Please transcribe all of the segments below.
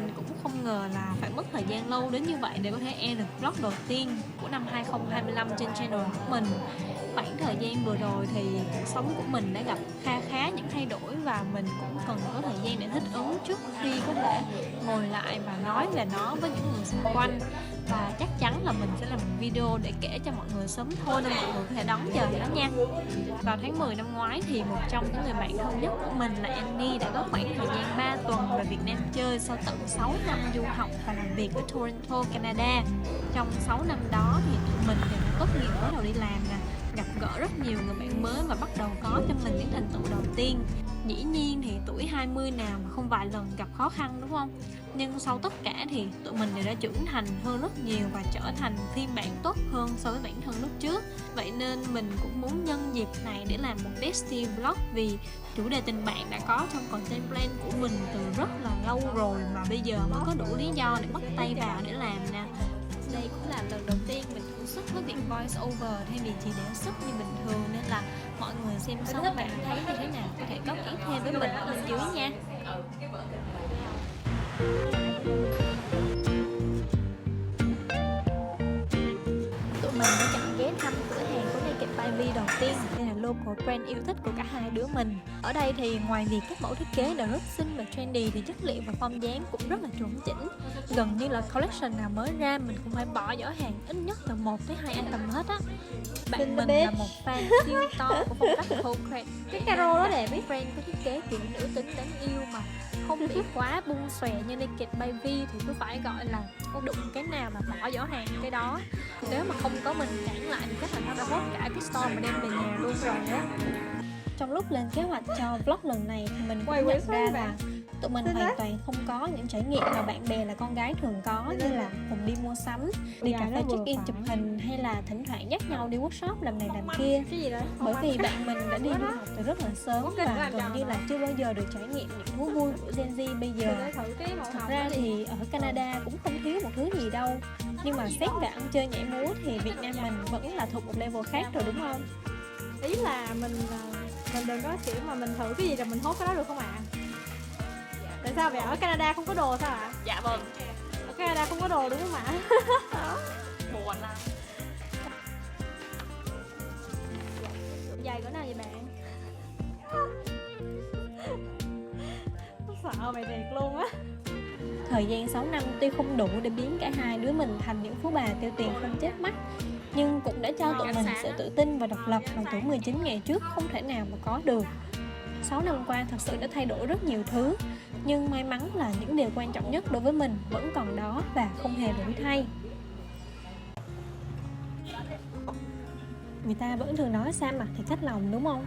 mình cũng không ngờ là phải mất thời gian lâu đến như vậy để có thể e được vlog đầu tiên của năm 2025 trên channel của mình. Khoảng thời gian vừa rồi thì cuộc sống của mình đã gặp kha khá những thay đổi và mình cũng cần có thời gian để thích ứng trước khi có thể ngồi lại và nói về nó với những người xung quanh. Và chắc chắn là mình sẽ làm một video để kể cho mọi người sớm thôi, nên mọi người có thể đón chờ đó nha. Vào tháng 10 năm ngoái thì một trong những người bạn thân nhất của mình là Annie đã có khoảng thời gian 3 tuần về Việt Nam chơi sau tận 6 năm du học và làm việc ở Toronto, Canada. Trong 6 năm đó thì tụi mình đều đã tốt nghiệp bắt đầu đi làm nè, gặp gỡ rất nhiều người bạn mới và bắt đầu có cho mình những thành tựu đầu tiên. Dĩ nhiên thì tuổi 20 nào mà không vài lần gặp khó khăn, đúng không? Nhưng sau tất cả thì tụi mình đều đã trưởng thành hơn rất nhiều và trở thành phiên bản tốt hơn so với bản thân lúc trước. Vậy nên mình cũng muốn nhân dịp này để làm một bestie vlog, vì chủ đề tình bạn đã có trong content plan của mình từ rất là lâu rồi mà bây giờ mới có đủ lý do để bắt tay vào để làm nè. Đây cũng là lần đầu tiên mình thử sức với việc voice over thay vì chỉ để sức như bình thường, nên là mọi người xem xong và thấy như thế nào có thể góp ý thêm với mình ở bên dưới nha. Tụi mình đã chọn ghé thăm cửa hàng của Naked Baby đầu tiên. Đây là local brand yêu thích của cả hai đứa mình. Ở đây thì ngoài việc các mẫu thiết kế đều rất xinh và trendy thì chất liệu và form dáng cũng rất là chuẩn chỉnh. Gần như là collection nào mới ra mình cũng phải bỏ giỏ hàng ít nhất từ 1 tới 2 item hết á. Bạn mình là một fan siêu to của phong cách concrete. Cái caro đó đẹp ý. Brand có thiết kế kiểu nữ tính đáng yêu mà không bị quá bung xòe như Naked Baby thì cứ phải gọi là đụng cái nào mà bỏ giỏ hàng cái đó. Nếu mà không có mình cản lại thì chắc là nó đã hốt cả cái store mà đem về nhà luôn rồi á. Trong lúc lên kế hoạch cho vlog lần này thì mình cũng nhận ra là tụi mình hoàn toàn không có những trải nghiệm mà bạn bè là con gái thường có, như là cùng đi mua sắm, đi cà phê check-in chụp hình, hay là thỉnh thoảng dắt nhau đi workshop làm này làm kia. Bởi vì bạn mình đã đi du học từ rất là sớm và gần như là chưa bao giờ được trải nghiệm những thú vui của Gen Z bây giờ. Thật ra thì ở Canada cũng không thiếu một thứ gì đâu, nhưng mà xét về ăn chơi nhảy múa thì Việt Nam mình vẫn là thuộc một level khác rồi, đúng không? Ý là mình đừng có kiểu mà mình thử cái gì rồi mình hốt cái đó được không ạ? Tại sao vậy? Ở Canada không có đồ sao ạ? Dạ vâng. Ở Canada không có đồ đúng không ạ? Buồn lắm. Dài cỡ nào vậy bạn? Sợ mày thiệt luôn á. Thời gian 6 năm tuy không đủ để biến cả hai đứa mình thành những phú bà tiêu tiền không chết mắt, nhưng cũng đã cho tụi mình sự tự tin và độc lập mà tuổi 19 ngày trước không thể nào mà có được. 6 năm qua thật sự đã thay đổi rất nhiều thứ, nhưng may mắn là những điều quan trọng nhất đối với mình vẫn còn đó và không hề đổi thay. Người ta vẫn thường nói xa mặt thì cách lòng, đúng không?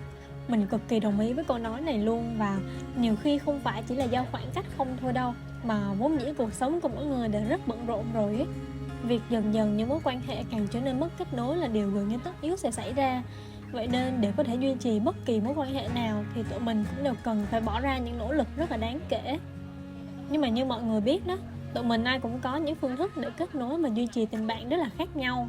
Mình cực kỳ đồng ý với câu nói này luôn, và nhiều khi không phải chỉ là do khoảng cách không thôi đâu, mà vốn dĩ cuộc sống của mỗi người đều rất bận rộn rồi ấy. Việc dần dần những mối quan hệ càng trở nên mất kết nối là điều gần như tất yếu sẽ xảy ra. Vậy nên để có thể duy trì bất kỳ mối quan hệ nào thì tụi mình cũng đều cần phải bỏ ra những nỗ lực rất là đáng kể. Nhưng mà như mọi người biết đó, tụi mình ai cũng có những phương thức để kết nối và duy trì tình bạn rất là khác nhau.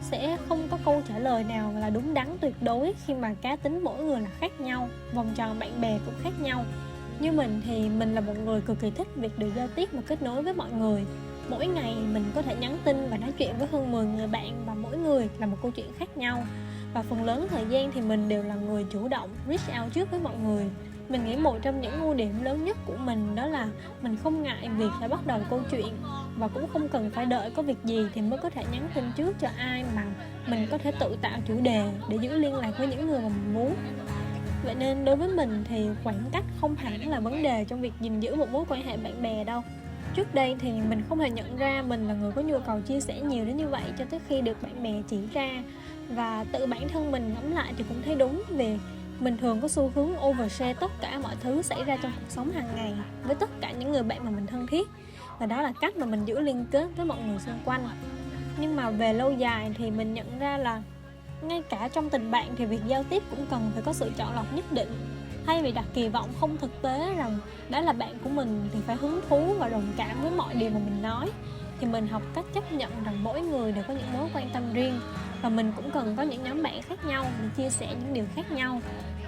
Sẽ không có câu trả lời nào là đúng đắn tuyệt đối khi mà cá tính mỗi người là khác nhau, vòng tròn bạn bè cũng khác nhau. Như mình thì mình là một người cực kỳ thích việc được giao tiếp và kết nối với mọi người. Mỗi ngày mình có thể nhắn tin và nói chuyện với hơn 10 người bạn, và mỗi người là một câu chuyện khác nhau. Và phần lớn thời gian thì mình đều là người chủ động reach out trước với mọi người. Mình nghĩ một trong những ưu điểm lớn nhất của mình đó là mình không ngại việc phải bắt đầu câu chuyện, và cũng không cần phải đợi có việc gì thì mới có thể nhắn tin trước cho ai, mà mình có thể tự tạo chủ đề để giữ liên lạc với những người mà mình muốn. Vậy nên đối với mình thì khoảng cách không hẳn là vấn đề trong việc gìn giữ một mối quan hệ bạn bè đâu. Trước đây thì mình không hề nhận ra mình là người có nhu cầu chia sẻ nhiều đến như vậy cho tới khi được bạn bè chỉ ra. Và tự bản thân mình ngẫm lại thì cũng thấy đúng, vì mình thường có xu hướng overshare tất cả mọi thứ xảy ra trong cuộc sống hàng ngày với tất cả những người bạn mà mình thân thiết. Và đó là cách mà mình giữ liên kết với mọi người xung quanh. Nhưng mà về lâu dài thì mình nhận ra là ngay cả trong tình bạn thì việc giao tiếp cũng cần phải có sự chọn lọc nhất định. Thay vì đặt kỳ vọng không thực tế rằng đã là bạn của mình thì phải hứng thú và đồng cảm với mọi điều mà mình nói, thì mình học cách chấp nhận rằng mỗi người đều có những mối quan tâm riêng, và mình cũng cần có những nhóm bạn khác nhau để chia sẻ những điều khác nhau.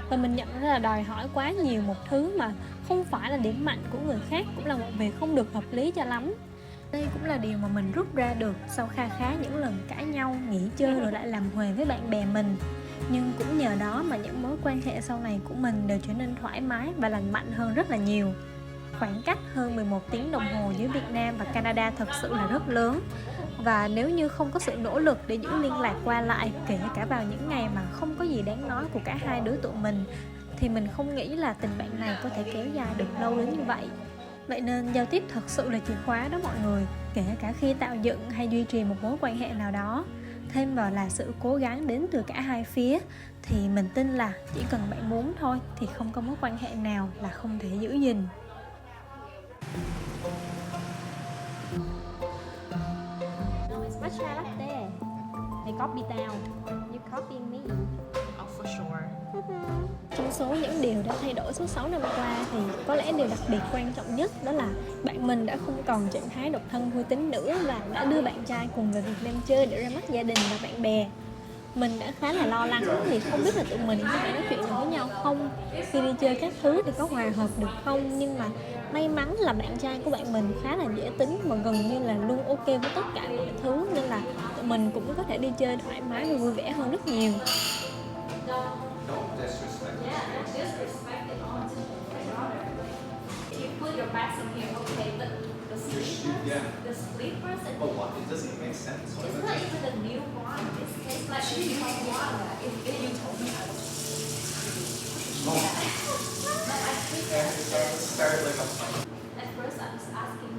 Và mình nhận ra là đòi hỏi quá nhiều một thứ mà không phải là điểm mạnh của người khác cũng là một việc không được hợp lý cho lắm. Đây cũng là điều mà mình rút ra được sau kha khá những lần cãi nhau, nghỉ chơi rồi lại làm huề với bạn bè mình. Nhưng cũng nhờ đó mà những mối quan hệ sau này của mình đều trở nên thoải mái và lành mạnh hơn rất là nhiều. Khoảng cách hơn 11 tiếng đồng hồ giữa Việt Nam và Canada thật sự là rất lớn. Và nếu như không có sự nỗ lực để giữ liên lạc qua lại, kể cả vào những ngày mà không có gì đáng nói của cả hai đứa tụi mình, thì mình không nghĩ là tình bạn này có thể kéo dài được lâu đến như vậy. Vậy nên giao tiếp thật sự là chìa khóa đó mọi người, kể cả khi tạo dựng hay duy trì một mối quan hệ nào đó. Thêm vào là sự cố gắng đến từ cả hai phía, thì mình tin là chỉ cần bạn muốn thôi thì không có mối quan hệ nào là không thể giữ gìn. Matcha latte. They copy down. You copying me. Oh, for sure. Trong số những điều đã thay đổi suốt 6 năm qua thì có lẽ điều đặc biệt quan trọng nhất đó là bạn mình đã không còn trạng thái độc thân vui tính nữa và đã đưa bạn trai cùng về Việt Nam chơi để ra mắt gia đình và bạn bè. Mình đã khá là lo lắng vì không biết là tụi mình có thể nói chuyện được với nhau không, khi đi chơi các thứ thì có hòa hợp được không, nhưng mà may mắn là bạn trai của bạn mình khá là dễ tính và gần như là luôn ok với tất cả mọi thứ, nên là tụi mình cũng có thể đi chơi thoải mái và vui vẻ hơn rất nhiều. Don't disrespect. Yeah, don't disrespect it all. You put your bags in here, okay, but the sleepers, Yeah. the sleepers, and But what? It doesn't make sense. it's not even the new one. It tastes like the new one. If you told me, I would. No. But I think It started like a fight. at first I was asking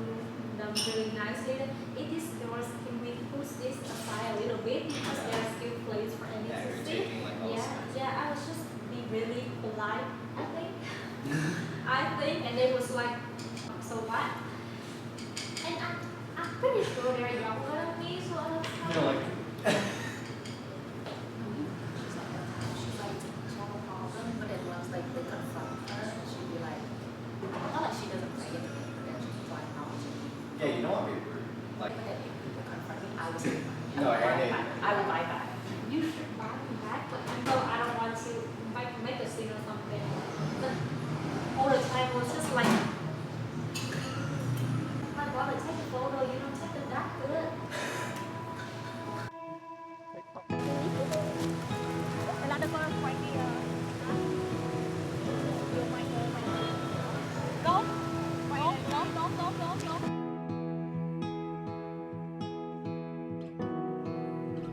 them really nicely, it is yours, can we push this aside a little bit because there are still place for any Yeah, to you're sit. taking like all Yeah, sides. yeah, I was just be really polite, I think. And they was like, so what? And I'm pretty sure they're younger than me, so I was You're like, she's like, she have a problem, but then once like they confront her, she'd be like, not like she doesn't say it, but then she's like, no. yeah, you know what? Like, But then if people confront me, I will say, No, I will buy back. You should buy me back, but no, I don't want to make a scene or something. But all the time was just like, my brother, take a photo, you don't take it that good. Another one quay đi dùng mày người mày. Đúng. Đúng.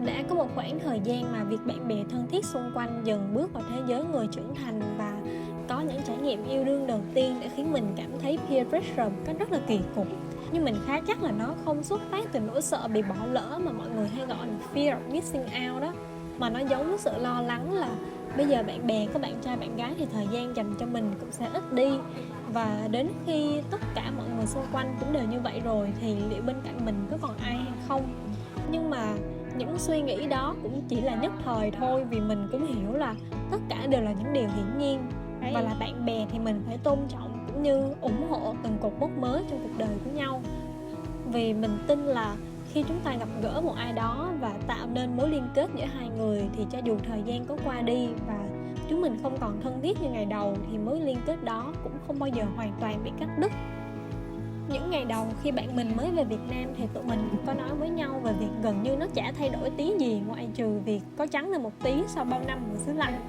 Đã có một khoảng thời gian mà việc bạn bè thân thiết xung quanh dần bước vào thế giới người trưởng thành và có những trải nghiệm yêu đương đầu tiên đã khiến mình cảm thấy peer pressure một cách rất là kỳ cục. Nhưng mình khá chắc là nó không xuất phát từ nỗi sợ bị bỏ lỡ mà mọi người hay gọi là fear of missing out đó, mà nó giống với sự lo lắng là bây giờ bạn bè có bạn trai bạn gái thì thời gian dành cho mình cũng sẽ ít đi, và đến khi tất cả mọi người xung quanh cũng đều như vậy rồi thì liệu bên cạnh mình có còn ai hay không. Nhưng mà những suy nghĩ đó cũng chỉ là nhất thời thôi, vì mình cũng hiểu là tất cả đều là những điều hiển nhiên, và là bạn bè thì mình phải tôn trọng cũng như ủng hộ từng cột mốc mới trong cuộc đời của nhau. Vì mình tin là khi chúng ta gặp gỡ một ai đó và tạo nên mối liên kết giữa hai người thì cho dù thời gian có qua đi và chúng mình không còn thân thiết như ngày đầu thì mối liên kết đó cũng không bao giờ hoàn toàn bị cắt đứt. Những ngày đầu khi bạn mình mới về Việt Nam thì tụi mình cũng có nói với nhau về việc gần như nó chả thay đổi tí gì, ngoại trừ việc có trắng lên một tí sau bao năm ở xứ lạnh.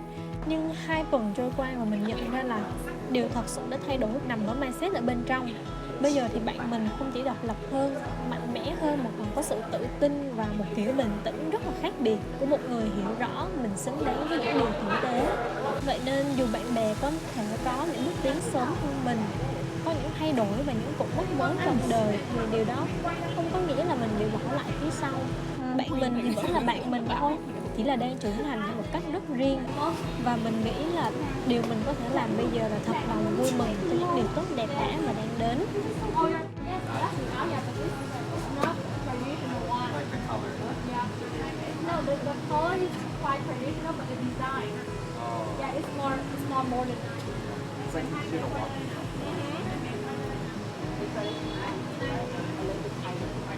Nhưng 2 tuần trôi qua mà mình nhận ra là điều thật sự đã thay đổi nằm ở mindset ở bên trong. Bây giờ thì bạn mình không chỉ độc lập hơn, mạnh mẽ hơn mà còn có sự tự tin và một kiểu bình tĩnh rất là khác biệt của một người hiểu rõ mình xứng đáng với những điều tử tế. Vậy nên dù bạn bè có thể có những bước tiến sớm hơn mình, có những thay đổi và những cột mốc mới trong đời, thì điều đó không có nghĩa là mình bị bỏ lại phía sau. Bạn mình thì vẫn là bạn mình thôi, chỉ là đang trưởng thành theo một cách rất riêng. Và mình nghĩ là điều mình có thể làm bây giờ là thật lòng vui mừng cho những điều tốt đẹp đã và đang đến. like the color. No, the color is quite traditional, but the design, Oh. yeah, it's more modern. It's like you don't want me.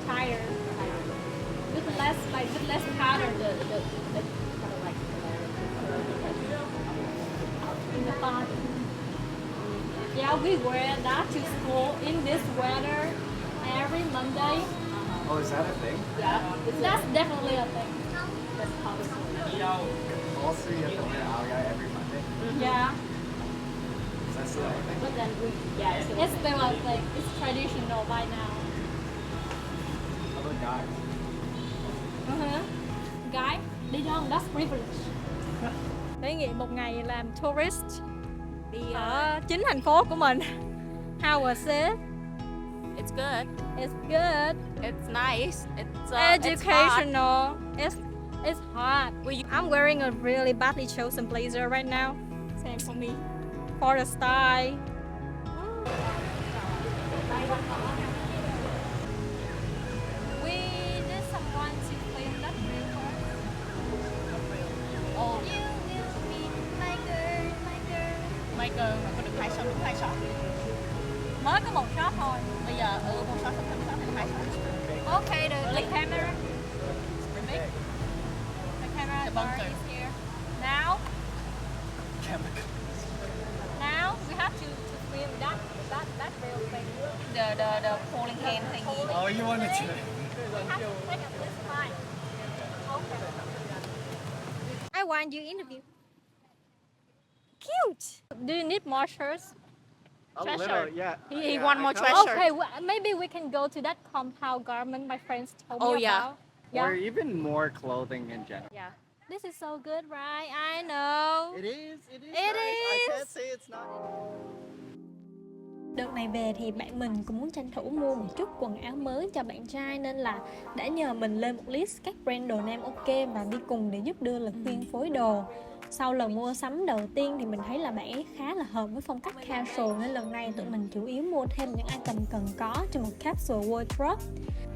Higher, with less pattern. The kind of like in the bottom. Yeah, Yeah, we wear that to school in this weather every Monday. Oh, is that a thing? Yeah, that's definitely a thing. Also, you have to wear an guy every Monday. Yeah, Is that still a thing? but then it's still a thing. It's traditional by now. How about guys? Guy, đi đông, that's privilege. Trải nghiệm một ngày làm tourist ở chính thành phố của mình. How was it? It's good. It's good. It's nice. It's Educational. It's hot. I'm wearing a really badly chosen blazer right now. Same for me. For the style. We need someone to clean that room for us. Oh, You will be my girl, my girl. maker mà có được 2 shot, đúng 2 shot. Mới có một shot thôi. Bây giờ một shot xong thêm shot 2 shot. Okay, the camera. Remake. The camera The bunker. bar is here. Now we have to film that real thing. The pulling hand thingy. Oh, you wanted to. We have to take up this mic. Okay. I want you interview. Cute. Do you need more shirts? A Treasure. little, yeah. He want more I treasure. Okay, maybe we can go to that compound garment my friends told Oh, me yeah. about. Yeah. Or even more clothing in general. Yeah. This is so good, right? I know. It is. It nice. I is. can't say it's not. Đợt này về thì bạn mình cũng muốn tranh thủ mua một chút quần áo mới cho bạn trai, nên là đã nhờ mình lên một list các brand đồ nam ok và đi cùng để giúp đưa lời khuyên phối đồ. Sau lần mua sắm đầu tiên thì mình thấy là bạn ấy khá là hợp với phong cách casual, nên lần này tụi mình chủ yếu mua thêm những item cần có cho một capsule wardrobe.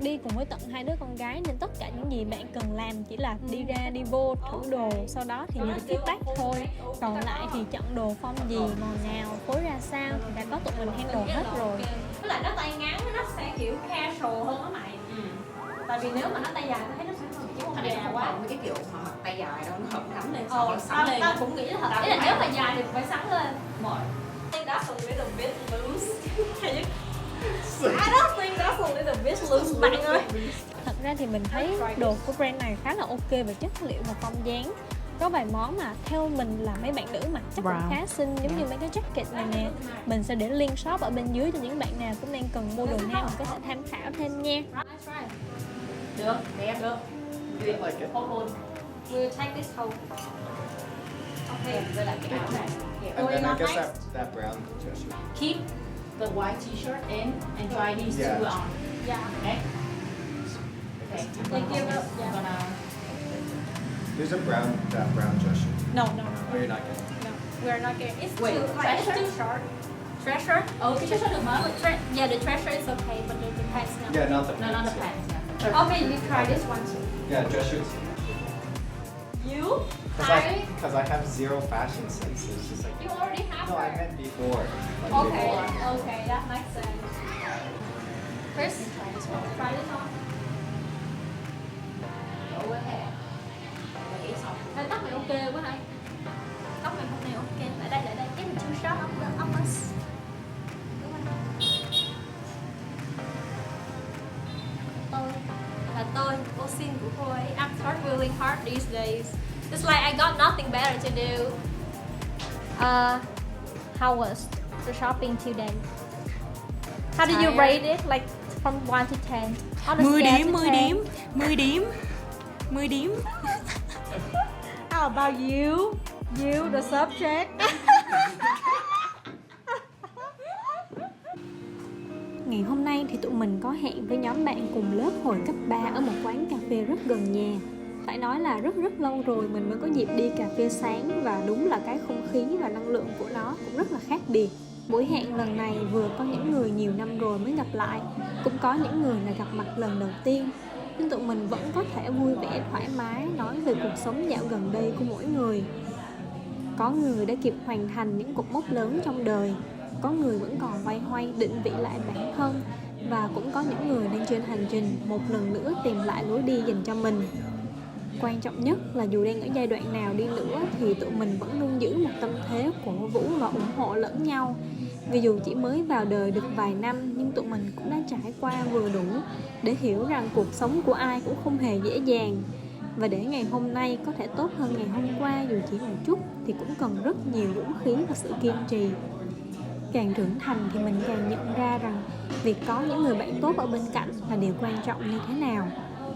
Đi cùng với tận 2 đứa con gái nên tất cả những gì bạn cần làm chỉ là đi ra đi vô thử đồ, sau đó thì nhìn feedback thôi. Còn lại thì chọn đồ phong gì, màu nào, phối ra sao thì đã có tụi mình handle hết rồi. Với lại nó tay ngắn nó sẽ kiểu casual hơn á mày. Tại vì nếu mà nó tay dài tôi thấy nó sẽ hơi chứ không Thằng này dài không quá. phải mấy cái kiểu mà mặc tay dài đâu, nó hợp gắn lên Ờ, xong nó sắn lên. tao cũng nghĩ là thật. Ý là nếu mà dài thì phải sắn lên. Mỏi. I think that's a little bit loose. I don't think that's a little bit loose bạn ơi. Thật ra thì mình thấy đồ của brand này khá là ok về chất liệu và form dáng. Có vài món mà theo mình là mấy bạn nữ mặc chắc cũng khá xinh, giống như mấy cái jacket này nè. Mình sẽ để link shop ở bên dưới cho những bạn nào cũng đang cần mua đồ nam mình có thể tham khảo thêm nha. Được, đẹp được. I like it. Hold on. We'll take this home. Okay, với lại cái áo này. And then I guess that brown t-shirt. Keep the white t-shirt in and try these Yeah. two on. Yeah. Okay? Okay. They give up. I'm Yeah. gonna... There's that brown t-shirt. No. Oh, you're not getting it. No. We're not getting. It's Wait, too like, it's treasure? too short. Treasure? Oh, cái t-shirt được mà. Yeah, the treasure is okay, but the pants no. Yeah, not the No, pants. not the yeah. pants. Yeah. Okay, you try this one too. Yeah, dress shirts. You? Because I have zero fashion sense. It's just like. You already have No, I her. meant before. Like Okay, before. okay, that makes sense. Chris, try this one. Go ahead. Lấy xong. Ê, tóc mày ok quá hay. Tóc mày hôm nay ok. Lại đây, cái mình chưa shot up us. Tôi, cô xin của cô ấy. I'm start feeling hard these days. It's like I got nothing better to do. How was the shopping today? How did you Tired. rate it? Like from 1 to 10? On a 10 scale điểm, to 10 10? điểm, 10 điểm. 10 điểm. How about you? You, the subject? Ngày hôm nay thì tụi mình có hẹn với nhóm bạn cùng lớp hồi cấp 3 ở một quán cà phê rất gần nhà. Phải nói là rất lâu rồi mình mới có dịp đi cà phê sáng, và đúng là cái không khí và năng lượng của nó cũng rất là khác biệt. Buổi hẹn lần này vừa có những người nhiều năm rồi mới gặp lại, cũng có những người là gặp mặt lần đầu tiên. Nhưng tụi mình vẫn có thể vui vẻ thoải mái nói về cuộc sống dạo gần đây của mỗi người. Có người đã kịp hoàn thành những cột mốc lớn trong đời, có người vẫn còn loay hoay định vị lại bản thân, và cũng có những người đang trên hành trình một lần nữa tìm lại lối đi dành cho mình. Quan trọng nhất là dù đang ở giai đoạn nào đi nữa thì tụi mình vẫn luôn giữ một tâm thế cổ vũ và ủng hộ lẫn nhau. Vì dù chỉ mới vào đời được vài năm nhưng tụi mình cũng đã trải qua vừa đủ để hiểu rằng cuộc sống của ai cũng không hề dễ dàng. Và để ngày hôm nay có thể tốt hơn ngày hôm qua dù chỉ một chút thì cũng cần rất nhiều dũng khí và sự kiên trì. Càng trưởng thành thì mình càng nhận ra rằng việc có những người bạn tốt ở bên cạnh là điều quan trọng như thế nào.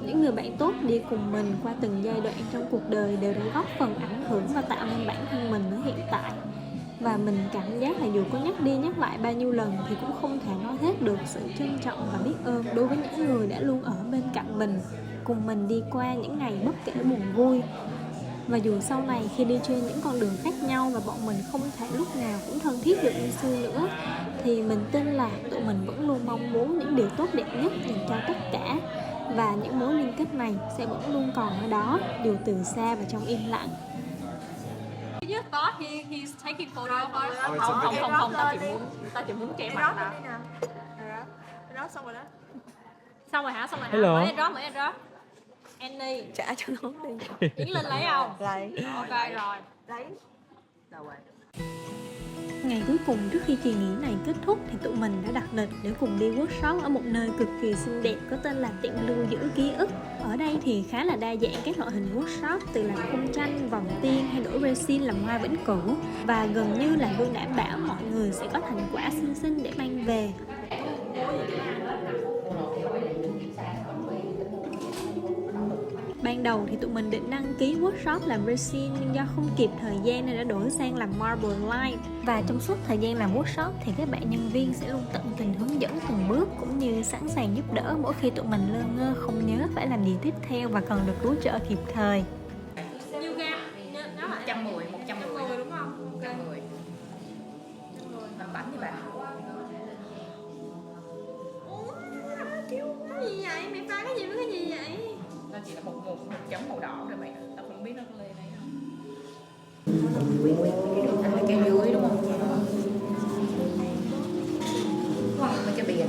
Những người bạn tốt đi cùng mình qua từng giai đoạn trong cuộc đời đều đã góp phần ảnh hưởng và tạo nên bản thân mình ở hiện tại. Và mình cảm giác là dù có nhắc đi nhắc lại bao nhiêu lần thì cũng không thể nói hết được sự trân trọng và biết ơn đối với những người đã luôn ở bên cạnh mình, cùng mình đi qua những ngày bất kể buồn vui. Và dù sau này khi đi trên những con đường khác nhau và bọn mình không thể lúc nào cũng thân thiết được như xưa nữa, thì mình tin là tụi mình vẫn luôn mong muốn những điều tốt đẹp nhất dành cho tất cả. Và những mối liên kết này sẽ vẫn luôn còn ở đó, dù từ xa và trong im lặng. You just thought he's taking photo of us. Oh, it's a video. Không, tao chỉ muốn che mặt tao. Đó xong rồi đó. Xong rồi hả? Xong rồi hả? Hello. Mới em đó. Annie, Trả cho nó đi. Yến Linh lấy không? Lấy. Ok rồi. Lấy. Ngày cuối cùng trước khi kỳ nghỉ này kết thúc thì tụi mình đã đặt lịch để cùng đi workshop ở một nơi cực kỳ xinh đẹp có tên là tiệm lưu giữ ký ức. Ở đây thì khá là đa dạng các loại hình workshop, từ làm khung tranh, vòng tiên hay đổi resin làm hoa vĩnh cửu, và gần như là luôn đảm bảo mọi người sẽ có thành quả xinh xinh để mang về. Ban đầu thì tụi mình định đăng ký workshop làm resin nhưng do không kịp thời gian nên đã đổi sang làm marble light. Và trong suốt thời gian làm workshop thì các bạn nhân viên sẽ luôn tận tình hướng dẫn từng bước cũng như sẵn sàng giúp đỡ mỗi khi tụi mình lơ ngơ không nhớ phải làm gì tiếp theo và cần được cứu trợ kịp thời. Nhiêu gam? Nhớ lại. 110 110 đúng không? 110. Làm bánh đi bà. Cái gì vậy? Mẹ pha cái gì với cái gì vậy? Nó chỉ là một chấm màu đỏ rồi mày. Tao không biết nó có lên đấy không. Ăn cái dưới đúng không? Wow, mấy cái biển.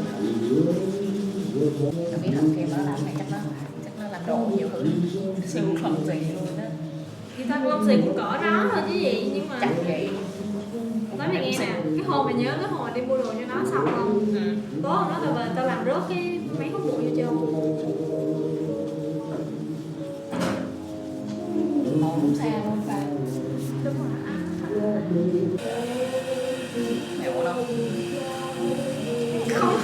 Tao biết là khi nó làm này chắc nó làm đổ nhiều thứ. Siêu phẩm gì luôn á. Thì tao cũng gì cũng cỡ đó thôi chứ gì, nhưng mà Chắc vậy. nói mày nghe nè, cái hôm mày nhớ cái hồi đi mua đồ cho nó xong không? Tối hôm đó tao về tao làm rớt cái mấy hút bụi vô trơn. Màu đúng sao luôn bà. Đúng rồi. Mẹ ổn đâu. Không.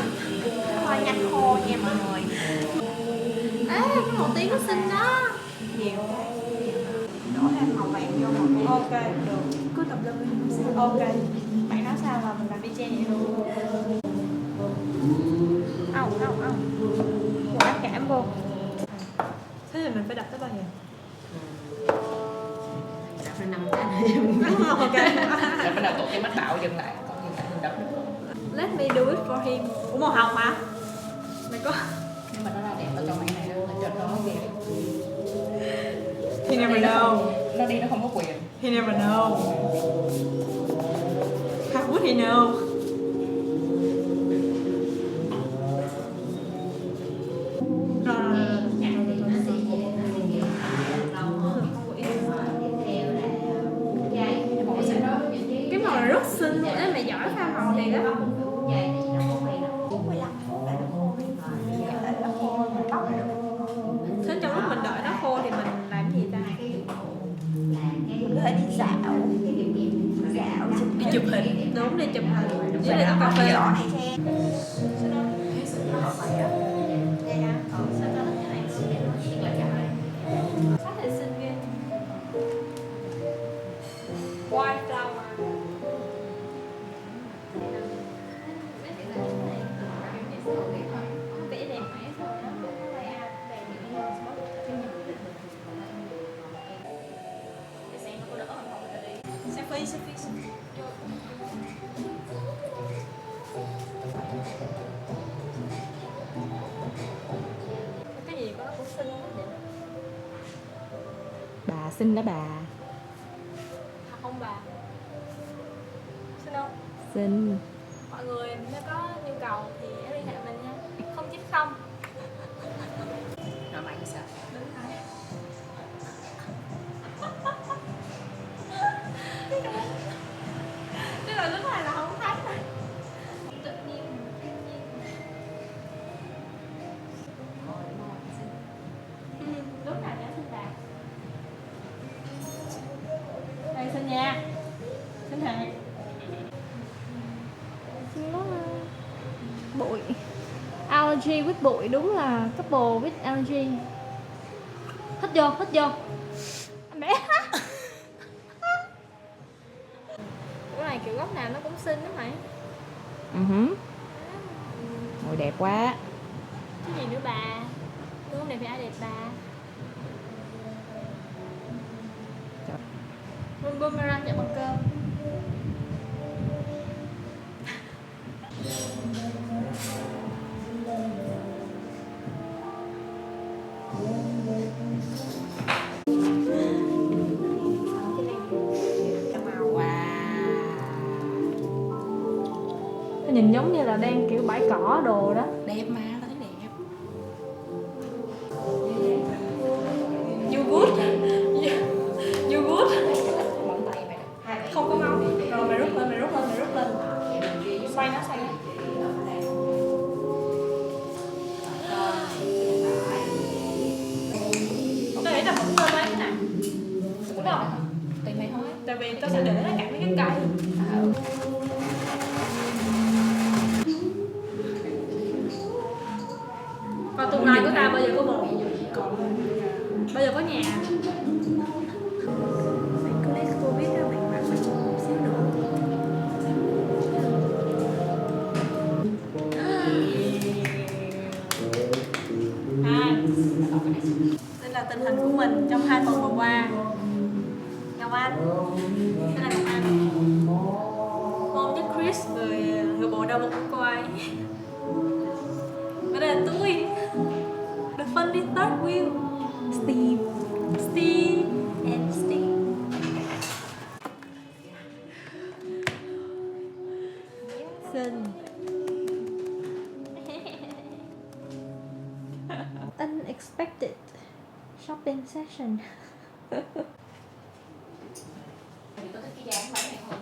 Thôi nhặt khô nha mọi người. Ê, cái màu tím nó xinh đó. Nhiều. Đổ thêm màu vàng vô màu đen. Ok, được. Cứ tập lên mình xem. Ok. Bạn nói sao mà mình làm y chang vậy luôn. Một ác cảm vô. Thế thì mình phải đặt tới bao nhiêu? Đặt ra 5 cái. Ok. Rồi bắt đầu tụi cái mắt bảo dừng lại. Còn dừng lại mình đập được. Let me do it for him. Của màu hồng mà. Mày có Nhưng mà nó ra đẹp ở trong này này. Nó cho nó kìa. You never know. Nó đi nó không có quyền. He never know. How would he know? cái màu này rất xinh, nếu mày giỏi pha màu thì á. Thế trong lúc mình đợi nó khô thì mình làm gì ta? Mình có thể đi dạo. Đi chụp hình. Đúng, đi chụp hình với lại uống cà phê. Sách thì xinh ghê. White flower. Vẽ đẹp mẽ thôi đó. Selfie. Cái gì có nó cũng xinh hết vậy. Bà xinh đó bà. Thật không bà? Xinh không? Xinh. Mọi người nếu có nhu cầu thì liên hệ mình nha. 090. Rồi mày sao? Đúng rồi. Cái lời lúc này là không thấy thôi. Energy with bụi, đúng là couple with energy. Hít vô, hít vô. Anh bé. Cái này kiểu góc nào nó cũng xinh đó mày. Môi đẹp quá. Cái gì nữa bà? Đúng này phải ai đẹp bà? Boomerang chạy bằng cơm. Nó nhìn giống như là đang kiểu bãi cỏ đồ đó. Đẹp mà, tao thấy đẹp. You good? You good? Móng tay mày. Không có máu. Rồi mày rút lên, mày rút lên, mày rút lên. Xoay nó, xoay nó. Tôi nghĩ là vẫn lên mấy cái này. Đúng không? Tùy mày thôi. Tại vì tôi sẽ để nó cạnh với cái cây. Còn tương lai của ta bao giờ có bồ? Bao giờ có nhà? Mày cứ lấy Covid đó, mày mặc mình xíu nữa. Đây là tình hình của mình trong 2 tuần vừa qua. Ngọc Anh, cái này Ngọc Anh. Hôm nhất Chris, người bộ đau một cũng quay. Cái đây là tôi, the funny third wheel, Steve and Steve. Xinh. Unexpected shopping session. Mày có thích cái dáng váy này không?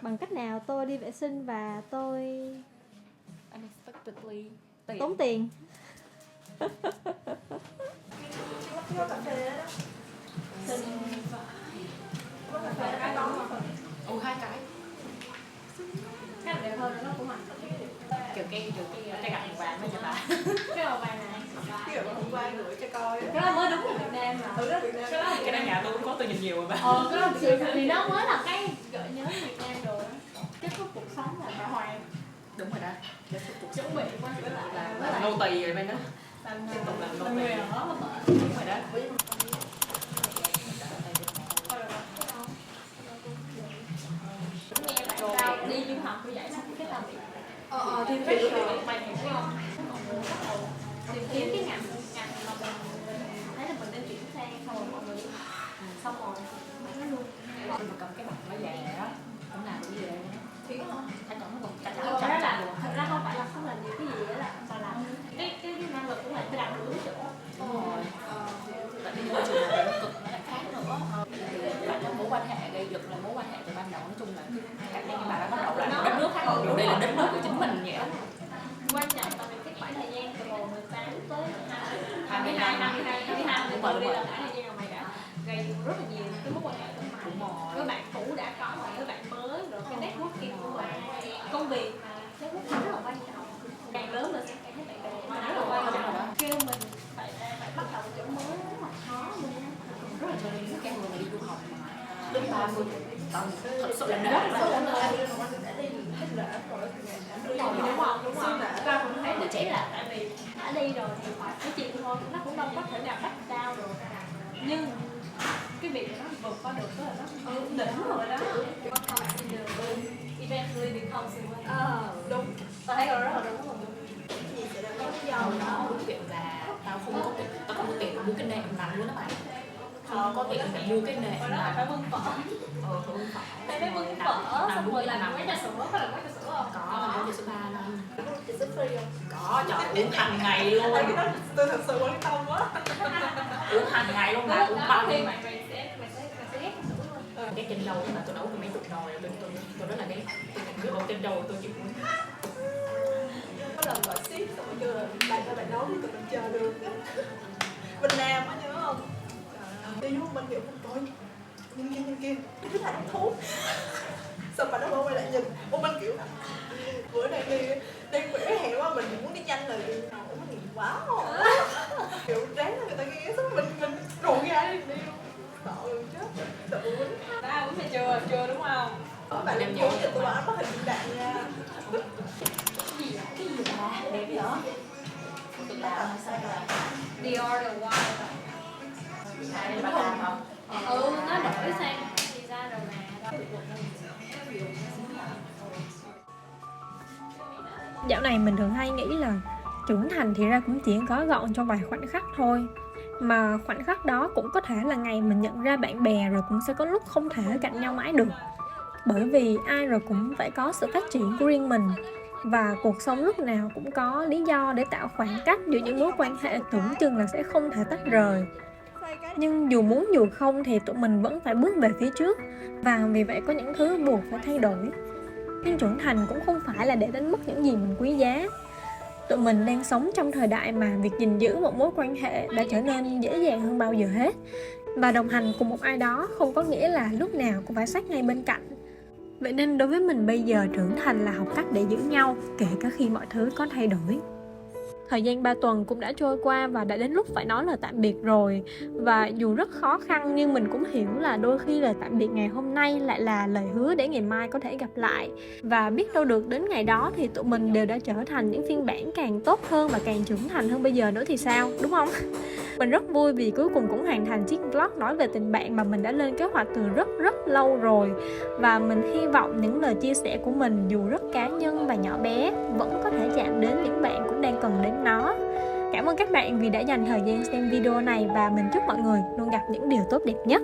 Bằng cách nào tôi đi vệ sinh và tôi Unexpectedly tốn tiền? Hai cái. Cái này đẹp hơn nó của mình. Kiểu cái gạch vàng với cho bà. Cái màu vàng này. Cái rồi hôm qua gửi cho coi. Cái đó mới đúng là Việt Nam mà. Ừ đó Việt Nam. Cái đó nhà tôi cũng có, tôi nhìn nhiều mà bà. Cái đó thì nó mới là cái gợi nhớ Việt Nam rồi đó. Kết thúc cuộc sống là bà Hoàng. Đúng rồi đó. Chuẩn bị qua trở lại với Là lại nô tỳ rồi bên đó. làm Tiếp tục làm nô người tỳ. ở đó mà bợ. Đúng rồi đó. Nghe bạn sao đi du học như vậy xong cái tao bị Thì mày hiểu không? Tìm kiếm cái ngành mà mình thấy là mình nên chuyển sang, xong rồi mọi người xong rồi nó luôn. Mà cầm cái mặt nó dài đó. Cũng làm cái gì đây? Thì không? Thấy còn nó còn chặt Thật ra là thật ra không phải là không làm gì cái gì đó, là mà làm cái năng lực của mình phải đạt được cái chỗ. đúng rồi. Tại vì môi trường làm việc cực nó lại khác nữa. Bạn có mối quan hệ gây dựng là mối quan hệ từ ban đầu, nói chung là cảm giác như bà đã bắt đầu lại một đất nước khác rồi, đây là đất nước của chính mình vậy đó. Quan trọng là về cái khoảng thời gian từ hồi 18 tới 22 thì đây là khoảng thời gian mà mày đã gây dựng rất là nhiều cái mối quan hệ của mày. Đúng rồi. Với bạn cũ đã có rồi, với bạn mới, rồi cái networking của mày, công việc mà networking rất là quan trọng. Càng lớn lên sẽ càng thấy bạn bè mà rất là quan trọng. Kêu mình phải bắt đầu chỗ mới rất là khó luôn á. Rất là chơi với các người mà đi du học mà đến 30 tao thật sự là rất là đúng không? Và cũng thấy được chỉ là tại vì đã đi rồi thì phải chịu thôi, nó cũng đâu có thể nào bắt đau được. Nhưng cái việc mà nó vượt qua được đó là nó đỉnh rồi đó. Eventually becomes đúng. Tao thấy rất là đúng rồi. tao chuyện là tao không có tiền mua cái nệm nặng luôn đó bạn, không có tiền để mua cái nệm Đó là phải bưng phở. Bưng phở. Đây phải bưng phở xong rồi làm quán trà sữa, có làm quán trà sữa không? Có làm quán trà sữa 3 năm. Sữa free không? Có, trời, uống hàng ngày luôn. Cái đó tôi thật sự quan tâm quá. Uống hàng ngày luôn, mà uống bao nhiêu. Mày sẽ ghét sữa luôn. Cái trên đầu mà tôi nấu từ mấy chục nồi, tôi rất là ghét. Tôi nấu trên đầu tôi chịu uống. Có lần gọi ship xong rồi kêu là bạn nấu đi tụi mình chờ được. Bên Nam á nhớ không? Đi vô bên kiểu mình coi nhìn kia cái thằng thú. Xong mà nó quay lại nhìn mình kiểu bữa nay đi quẻ hẹn quá, mình muốn đi nhanh rồi đi nào mình nghiền quá kiểu ráng là người ta ghé xong mình rủ ra đi luôn, sợ luôn chết, sợ quýnh. Đã uống hay chưa đúng không? Các bạn em nhớ cho tụi bạn có hình đạn nha. Cái gì bà? Đẹp vậy? Cực lạ là sao rồi? Dior the Wild. Đây bà làm không? Nó đổi sang design rồi mà. Dạo này mình thường hay nghĩ là trưởng thành thì ra cũng chỉ gói gọn trong vài khoảnh khắc thôi. Mà khoảnh khắc đó cũng có thể là ngày mình nhận ra bạn bè, rồi cũng sẽ có lúc không thể ở cạnh nhau mãi được. Bởi vì ai rồi cũng phải có sự phát triển của riêng mình. Và cuộc sống lúc nào cũng có lý do để tạo khoảng cách giữa những mối quan hệ tưởng chừng là sẽ không thể tách rời. Nhưng dù muốn dù không thì tụi mình vẫn phải bước về phía trước. Và vì vậy có những thứ buộc phải thay đổi. Nhưng trưởng thành cũng không phải là để đánh mất những gì mình quý giá. Tụi mình đang sống trong thời đại mà việc gìn giữ một mối quan hệ đã trở nên dễ dàng hơn bao giờ hết. Và đồng hành cùng một ai đó không có nghĩa là lúc nào cũng phải sát ngay bên cạnh. Vậy nên đối với mình bây giờ trưởng thành là học cách để giữ nhau, kể cả khi mọi thứ có thay đổi. Thời gian 3 tuần cũng đã trôi qua và đã đến lúc phải nói lời tạm biệt rồi. Và dù rất khó khăn nhưng mình cũng hiểu là đôi khi lời tạm biệt ngày hôm nay lại là lời hứa để ngày mai có thể gặp lại. Và biết đâu được đến ngày đó thì tụi mình đều đã trở thành những phiên bản càng tốt hơn và càng trưởng thành hơn bây giờ nữa thì sao, đúng không? Mình rất vui vì cuối cùng cũng hoàn thành chiếc vlog nói về tình bạn mà mình đã lên kế hoạch từ rất lâu rồi. Và mình hy vọng những lời chia sẻ của mình dù rất cá nhân và nhỏ bé vẫn có thể chạm đến những bạn cũng đang cần đến nó. Cảm ơn các bạn vì đã dành thời gian xem video này và mình chúc mọi người luôn gặp những điều tốt đẹp nhất.